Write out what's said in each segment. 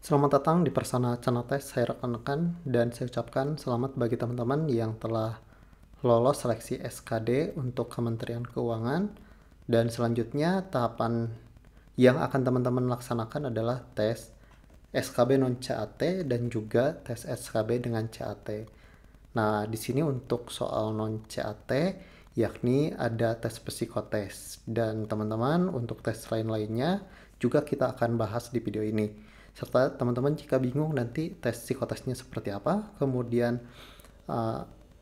Selamat datang di Persana Channel Test, saya rekan-rekan dan saya ucapkan selamat bagi teman-teman yang telah lolos seleksi SKD untuk Kementerian Keuangan. Dan selanjutnya tahapan yang akan teman-teman laksanakan adalah tes SKB non CAT dan juga tes SKB dengan CAT. Nah, di sini untuk soal non CAT yakni ada tes psikotes, dan teman-teman untuk tes lain-lainnya juga kita akan bahas di video ini. Serta teman-teman jika bingung nanti tes psikotesnya seperti apa, kemudian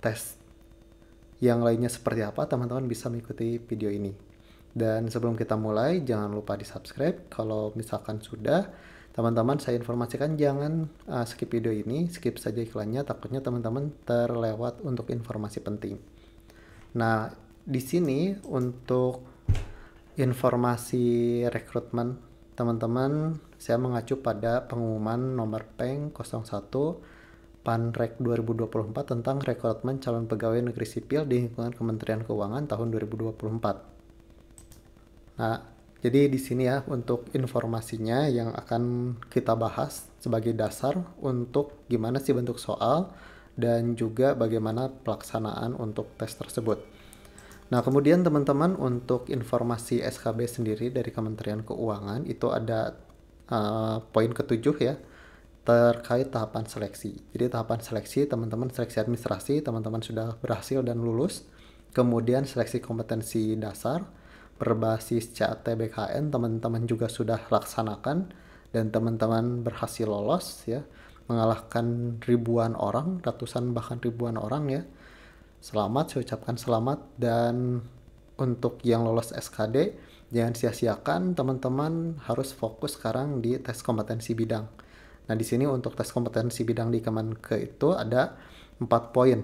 tes yang lainnya seperti apa, teman-teman bisa mengikuti video ini. Dan sebelum kita mulai, jangan lupa di subscribe. Kalau misalkan sudah, teman-teman saya informasikan jangan skip video ini, skip saja iklannya, takutnya teman-teman terlewat untuk informasi penting. Nah, di sini untuk informasi rekrutmen teman-teman, saya mengacu pada pengumuman nomor Peng 01 Panrek 2024 tentang rekrutmen calon pegawai negeri sipil di lingkungan Kementerian Keuangan tahun 2024. Nah, jadi di sini ya untuk informasinya yang akan kita bahas sebagai dasar untuk gimana sih bentuk soal dan juga bagaimana pelaksanaan untuk tes tersebut. Nah, kemudian teman-teman untuk informasi SKB sendiri dari Kementerian Keuangan itu ada poin ketujuh ya, terkait tahapan seleksi. Jadi tahapan seleksi teman-teman seleksi administrasi, teman-teman sudah berhasil dan lulus. Kemudian seleksi kompetensi dasar berbasis CAT BKN teman-teman juga sudah laksanakan dan teman-teman berhasil lolos ya, mengalahkan ribuan orang, ratusan bahkan ribuan orang ya. Selamat, saya ucapkan selamat. Dan untuk yang lolos SKD, jangan sia-siakan, teman-teman harus fokus sekarang di tes kompetensi bidang. Nah, di sini untuk tes kompetensi bidang di Kemenke itu ada 4 poin.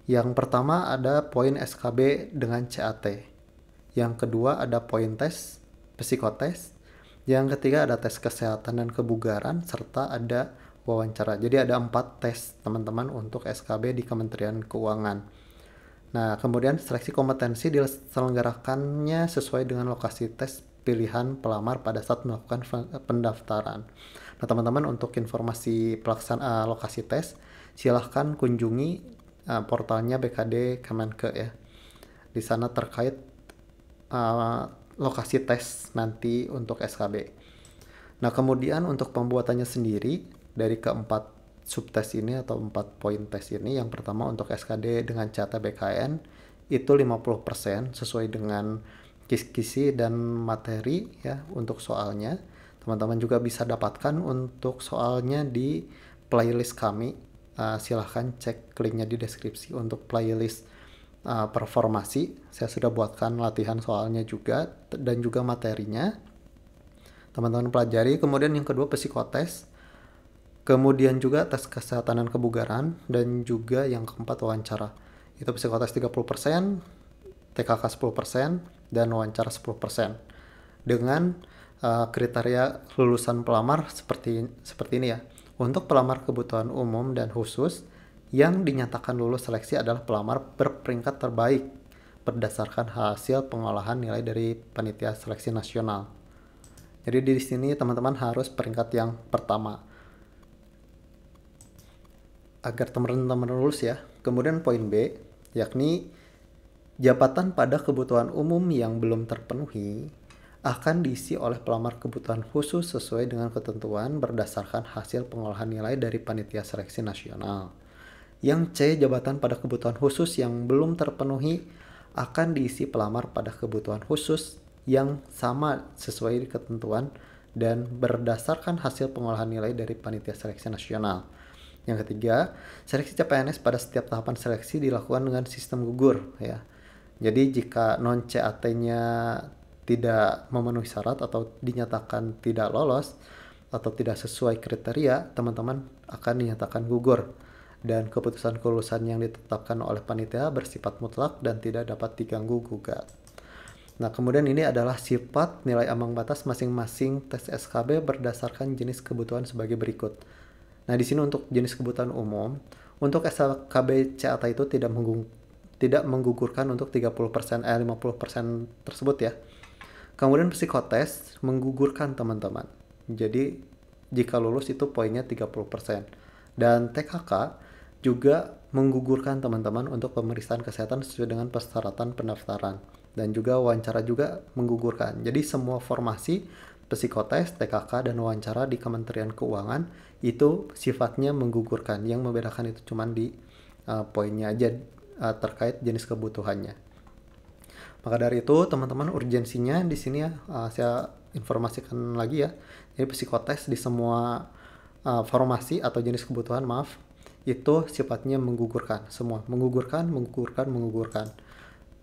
Yang pertama ada poin SKB dengan CAT. Yang kedua ada poin tes psikotes. Yang ketiga ada tes kesehatan dan kebugaran, serta ada wawancara. Jadi ada 4 tes teman-teman untuk SKB di Kementerian Keuangan. Nah, kemudian seleksi kompetensi diselenggarakannya sesuai dengan lokasi tes pilihan pelamar pada saat melakukan pendaftaran. Nah, teman-teman untuk informasi pelaksanaan lokasi tes, silahkan kunjungi portalnya BKD Kemenke ya. Di sana terkait lokasi tes nanti untuk SKB. Nah, kemudian untuk pembuatannya sendiri dari keempat subtes ini atau 4 poin tes ini, yang pertama untuk SKD dengan CAT BKN itu 50% sesuai dengan kisi-kisi dan materi ya untuk soalnya. Teman-teman juga bisa dapatkan untuk soalnya di playlist kami. Silahkan cek linknya di deskripsi untuk playlist performasi. Saya sudah buatkan latihan soalnya juga dan juga materinya. Teman-teman pelajari. Kemudian yang kedua psikotes. Kemudian juga tes kesehatan dan kebugaran, dan juga yang keempat wawancara. Itu psikotes 30%, TKK 10%, dan wawancara 10%. Dengan kriteria lulusan pelamar seperti ini ya. Untuk pelamar kebutuhan umum dan khusus, yang dinyatakan lulus seleksi adalah pelamar berperingkat terbaik berdasarkan hasil pengolahan nilai dari Panitia Seleksi Nasional. Jadi di sini teman-teman harus peringkat yang pertama agar teman-teman lulus ya. Kemudian poin B, yakni jabatan pada kebutuhan umum yang belum terpenuhi akan diisi oleh pelamar kebutuhan khusus sesuai dengan ketentuan berdasarkan hasil pengolahan nilai dari Panitia Seleksi Nasional. Yang C, jabatan pada kebutuhan khusus yang belum terpenuhi akan diisi pelamar pada kebutuhan khusus yang sama sesuai ketentuan dan berdasarkan hasil pengolahan nilai dari Panitia Seleksi Nasional. Yang ketiga, seleksi CPNS pada setiap tahapan seleksi dilakukan dengan sistem gugur ya. Jadi jika non CAT-nya tidak memenuhi syarat atau dinyatakan tidak lolos atau tidak sesuai kriteria, teman-teman akan dinyatakan gugur dan keputusan kelulusan yang ditetapkan oleh panitia bersifat mutlak dan tidak dapat diganggu gugat. Nah, kemudian ini adalah sifat nilai ambang batas masing-masing tes SKB berdasarkan jenis kebutuhan sebagai berikut. Nah, di sini untuk jenis kebutuhan umum, untuk SKB CAT itu tidak menggugurkan untuk 50% tersebut ya. Kemudian psikotes menggugurkan teman-teman. Jadi Jika lulus itu poinnya 30%. Dan TKK juga menggugurkan teman-teman untuk pemeriksaan kesehatan sesuai dengan persyaratan pendaftaran. Dan juga wawancara juga menggugurkan. Jadi semua formasi psikotes, TKK, dan wawancara di Kementerian Keuangan itu sifatnya menggugurkan. Yang membedakan itu cuma di poinnya aja terkait jenis kebutuhannya. Maka dari itu teman-teman urgensinya di sini ya saya informasikan lagi ya. Jadi psikotes di semua formasi atau jenis kebutuhan itu sifatnya menggugurkan semua, menggugurkan.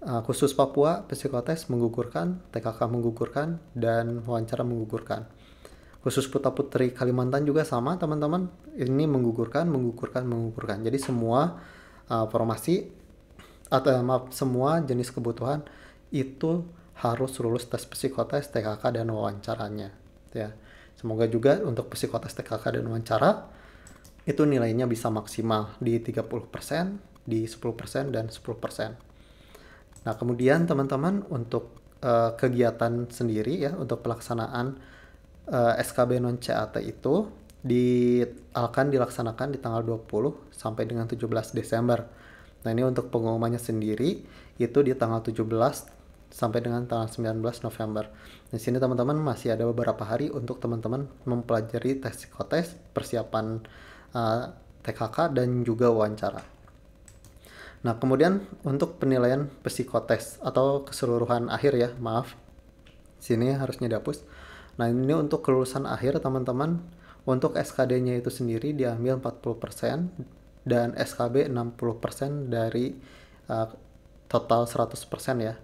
Khusus Papua psikotes menggugurkan, TKK menggugurkan, dan wawancara menggugurkan. Khusus Putra Putri Kalimantan juga sama teman-teman, ini menggugurkan. Jadi semua formasi atau semua jenis kebutuhan itu harus lulus tes psikotes, TKK, dan wawancaranya ya. Semoga juga untuk psikotes, TKK, dan wawancara itu nilainya bisa maksimal di 30%, di 10%, dan 10%. Nah, kemudian teman-teman untuk kegiatan sendiri ya, untuk pelaksanaan SKB non-CAT itu akan dilaksanakan di tanggal 20 sampai dengan 17 Desember. Nah, ini untuk pengumumannya sendiri itu di tanggal 17 sampai dengan tanggal 19 November. Di sini teman-teman masih ada beberapa hari untuk teman-teman mempelajari tes psikotes, persiapan TKK, dan juga wawancara. Nah, kemudian untuk penilaian psikotes atau keseluruhan akhir ya, sini harusnya dihapus. Nah, ini untuk kelulusan akhir teman-teman. Untuk SKD-nya itu sendiri diambil 40% dan SKB 60% dari total 100% ya.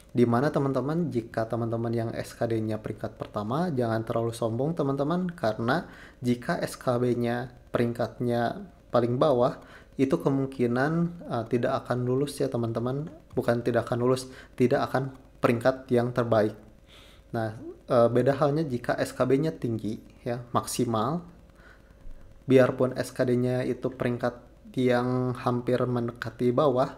Dimana teman-teman, jika teman-teman yang SKD-nya peringkat pertama, jangan terlalu sombong teman-teman, karena jika SKB-nya peringkatnya paling bawah, itu kemungkinan tidak akan lulus ya teman-teman. Bukan tidak akan lulus, tidak akan peringkat yang terbaik. Nah, beda halnya jika SKB-nya tinggi ya, maksimal, biarpun SKD-nya itu peringkat yang hampir mendekati bawah,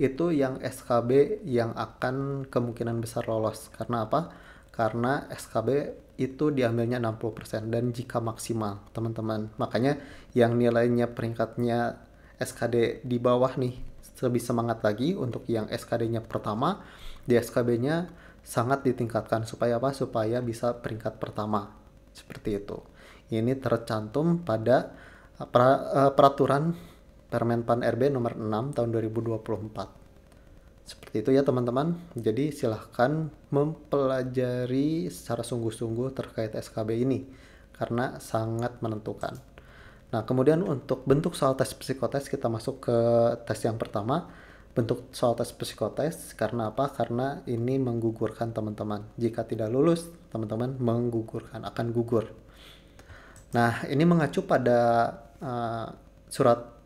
itu yang SKB yang akan kemungkinan besar lolos. Karena apa? Karena SKB itu diambilnya 60% dan jika maksimal teman-teman. Makanya yang nilainya peringkatnya SKD di bawah nih lebih semangat lagi untuk yang SKD-nya pertama, di SKB-nya sangat ditingkatkan supaya apa? Supaya bisa peringkat pertama. Seperti itu. Ini tercantum pada peraturan Permenpan RB nomor 6 tahun 2024. Seperti itu ya teman-teman. Jadi silahkan mempelajari secara sungguh-sungguh terkait SKB ini karena sangat menentukan. Nah, kemudian untuk bentuk soal tes psikotes kita masuk ke tes yang pertama. Bentuk soal tes psikotes karena apa? Karena ini menggugurkan teman-teman. Jika tidak lulus, teman-teman akan gugur. Nah, ini mengacu pada surat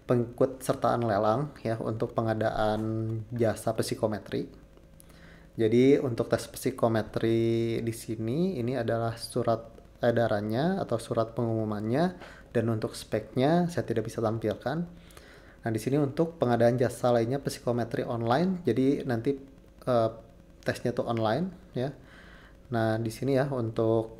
pengikut sertaan lelang ya untuk pengadaan jasa psikometri. Jadi untuk tes psikometri di sini ini adalah surat edarannya atau surat pengumumannya, dan untuk speknya saya tidak bisa tampilkan. Nah, di sini untuk pengadaan jasa lainnya psikometri online. Jadi nanti tesnya tuh online ya. Nah, di sini ya untuk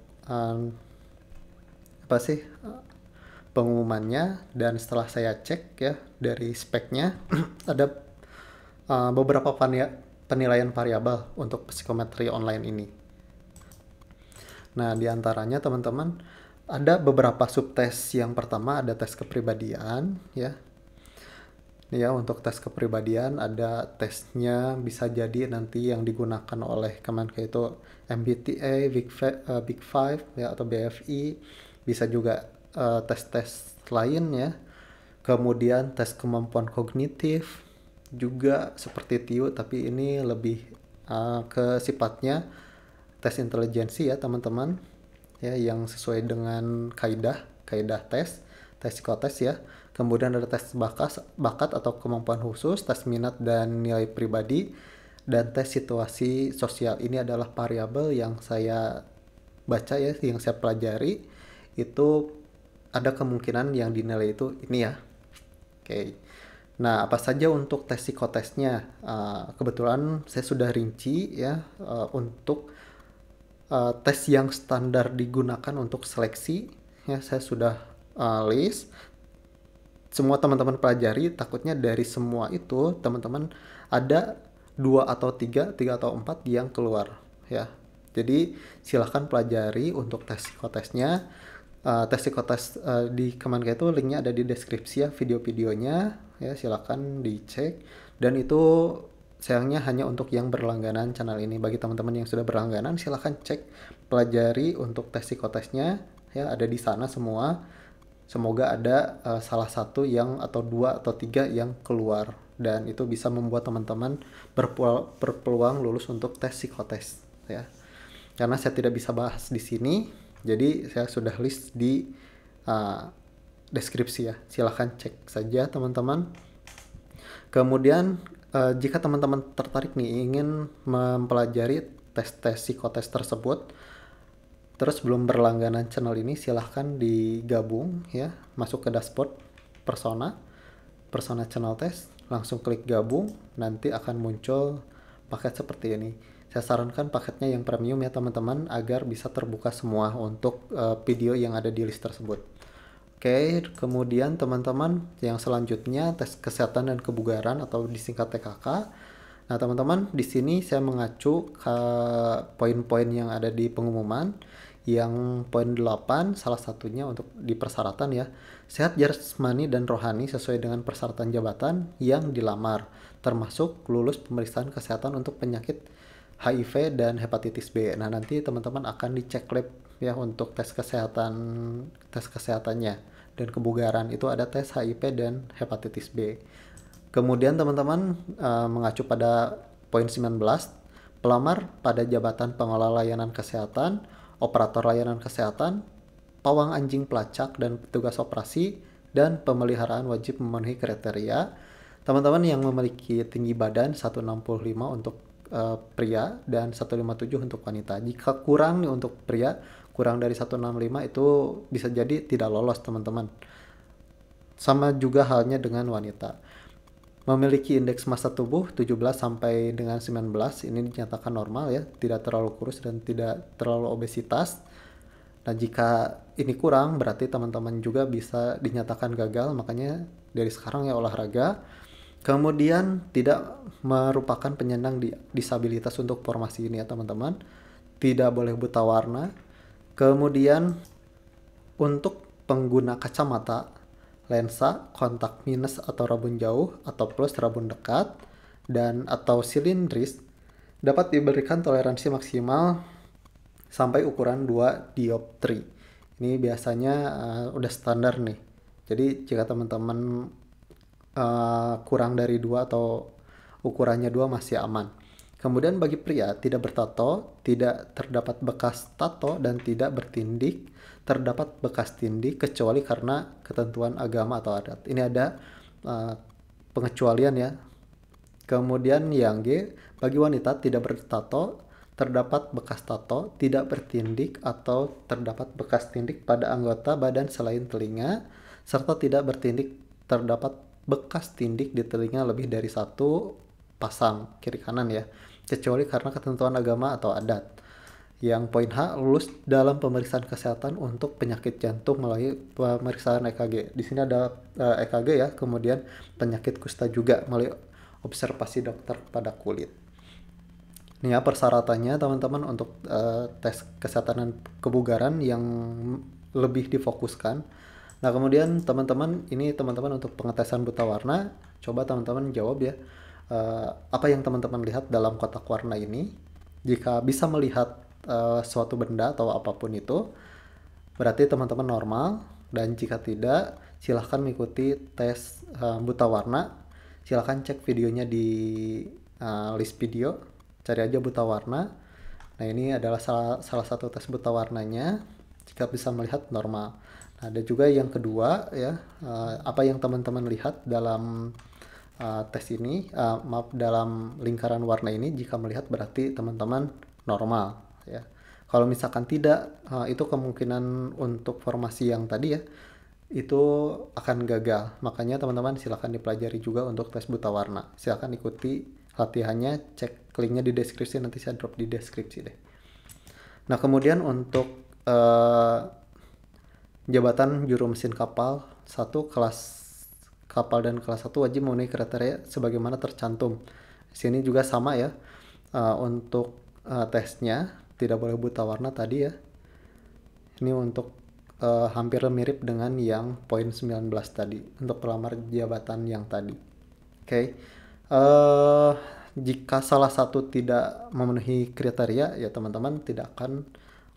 pengumumannya, dan setelah saya cek ya dari speknya ada beberapa penilaian variabel untuk psikometri online ini. Nah, diantaranya teman-teman ada beberapa subtes. Yang pertama ada tes kepribadian ya. Ini ya, untuk tes kepribadian ada tesnya bisa jadi nanti yang digunakan oleh Kemenkeu itu MBTI, Big Five ya atau BFI, bisa juga tes-tes lain ya. Kemudian tes kemampuan kognitif juga seperti TIU, tapi ini lebih ke sifatnya tes intelijensi ya teman-teman ya, yang sesuai dengan kaidah tes psikotes ya. Kemudian ada tes bakat atau kemampuan khusus, tes minat dan nilai pribadi, dan tes situasi sosial. Ini adalah variabel yang saya baca ya, yang saya pelajari. Itu ada kemungkinan yang dinilai itu ini ya. Oke. Nah, apa saja untuk tes psikotesnya? Kebetulan saya sudah rinci ya untuk tes yang standar digunakan untuk seleksi ya, saya sudah list semua teman-teman pelajari. Takutnya dari semua itu teman-teman ada 2 atau 3 atau 4 yang keluar ya. Jadi silahkan pelajari untuk tes psikotesnya. Tes psikotes di Kemenkes itu linknya ada di deskripsi ya, video-videonya ya, silahkan dicek. Dan itu sayangnya hanya untuk yang berlangganan channel ini. Bagi teman-teman yang sudah berlangganan silahkan cek, pelajari untuk tes psikotesnya ya, ada di sana semua. Semoga ada salah satu yang atau 2 atau 3 yang keluar, dan itu bisa membuat teman-teman berpeluang lulus untuk tes psikotes ya. Karena saya tidak bisa bahas di sini, jadi saya sudah list di deskripsi ya. Silahkan cek saja teman-teman. Kemudian jika teman-teman tertarik nih ingin mempelajari tes-tes psikotes tersebut, terus belum berlangganan channel ini, silahkan digabung ya, masuk ke dashboard Persona Channel Test, langsung klik gabung, nanti akan muncul paket seperti ini. Saya sarankan paketnya yang premium ya teman-teman, agar bisa terbuka semua untuk video yang ada di list tersebut. Oke, kemudian teman-teman yang selanjutnya tes kesehatan dan kebugaran atau disingkat TKK. Nah teman-teman, di sini saya mengacu ke poin-poin yang ada di pengumuman. Yang poin 8 salah satunya untuk di persyaratan ya, sehat jasmani dan rohani sesuai dengan persyaratan jabatan yang dilamar, termasuk lulus pemeriksaan kesehatan untuk penyakit HIV dan hepatitis B. Nah nanti teman-teman akan dicek lab ya untuk tes kesehatannya dan kebugaran, itu ada tes HIV dan hepatitis B. Kemudian teman-teman mengacu pada poin 19, pelamar pada jabatan pengelola layanan kesehatan, operator layanan kesehatan, pawang anjing pelacak dan petugas operasi, dan pemeliharaan wajib memenuhi kriteria. Teman-teman yang memiliki tinggi badan 165 untuk pria dan 157 untuk wanita. Jika kurang nih untuk pria, kurang dari 165 itu bisa jadi tidak lolos teman-teman. Sama juga halnya dengan wanita. Memiliki indeks massa tubuh 17 sampai dengan 19, ini dinyatakan normal ya, tidak terlalu kurus dan tidak terlalu obesitas. Nah jika ini kurang berarti teman-teman juga bisa dinyatakan gagal, makanya dari sekarang ya olahraga. Kemudian tidak merupakan penyandang disabilitas untuk formasi ini ya teman-teman, tidak boleh buta warna. Kemudian untuk pengguna kacamata, lensa, kontak minus atau rabun jauh atau plus rabun dekat, dan atau silindris dapat diberikan toleransi maksimal sampai ukuran 2 dioptri. Ini biasanya udah standar nih. Jadi jika teman-teman kurang dari 2 atau ukurannya 2 masih aman. Kemudian bagi pria tidak bertato, tidak terdapat bekas tato, dan tidak bertindik terdapat bekas tindik kecuali karena ketentuan agama atau adat. Ini ada pengecualian ya. Kemudian yang G, bagi wanita tidak bertato, terdapat bekas tato, tidak bertindik atau terdapat bekas tindik pada anggota badan selain telinga, serta tidak bertindik terdapat bekas tindik di telinga lebih dari 1 pasang kiri kanan ya, kecuali karena ketentuan agama atau adat. Yang poin H, lulus dalam pemeriksaan kesehatan untuk penyakit jantung melalui pemeriksaan EKG. Di sini ada EKG ya, kemudian penyakit kusta juga melalui observasi dokter pada kulit. Ini ya persyaratannya teman-teman untuk tes kesehatan dan kebugaran yang lebih difokuskan. Nah kemudian teman-teman, ini teman-teman untuk pengetesan buta warna, coba teman-teman jawab ya, apa yang teman-teman lihat dalam kotak warna ini. Jika bisa melihat suatu benda atau apapun itu, berarti teman-teman normal, dan jika tidak, silahkan mengikuti tes buta warna. Silahkan cek videonya di list video, cari aja buta warna. Nah ini adalah salah satu tes buta warnanya, jika bisa melihat normal. Nah, ada juga yang kedua ya, apa yang teman-teman lihat dalam tes ini, dalam lingkaran warna ini, jika melihat berarti teman-teman normal ya. Kalau misalkan tidak, itu kemungkinan untuk formasi yang tadi ya, itu akan gagal. Makanya teman-teman silahkan dipelajari juga untuk tes buta warna. Silahkan ikuti latihannya, cek linknya di deskripsi, nanti saya drop di deskripsi deh. Nah, kemudian untuk eh, jabatan juru mesin kapal 1 kelas kapal dan kelas 1 wajib memenuhi kriteria sebagaimana tercantum. Di sini juga sama ya. Untuk tesnya tidak boleh buta warna tadi ya. Ini untuk hampir mirip dengan yang poin 19 tadi untuk pelamar jabatan yang tadi. Oke. Jika salah satu tidak memenuhi kriteria ya teman-teman tidak akan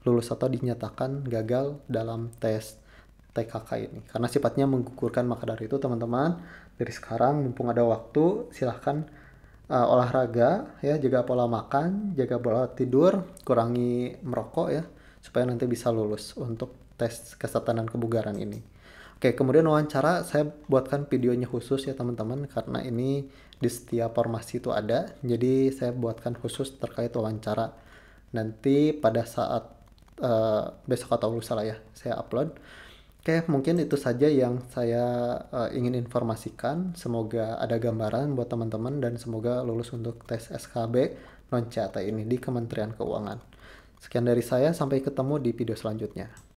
lulus atau dinyatakan gagal dalam tes TKK ini karena sifatnya menggugurkan. Maka dari itu teman-teman dari sekarang mumpung ada waktu silahkan olahraga ya, jaga pola makan, jaga pola tidur, kurangi merokok ya supaya nanti bisa lulus untuk tes kesehatan dan kebugaran ini. Oke, kemudian wawancara saya buatkan videonya khusus ya teman-teman karena ini di setiap formasi itu ada. Jadi saya buatkan khusus terkait wawancara. Nanti pada saat besok atau lusa lah ya saya upload. Oke, mungkin itu saja yang saya ingin informasikan. Semoga ada gambaran buat teman-teman dan semoga lulus untuk tes SKB non-CAT ini di Kementerian Keuangan. Sekian dari saya, sampai ketemu di video selanjutnya.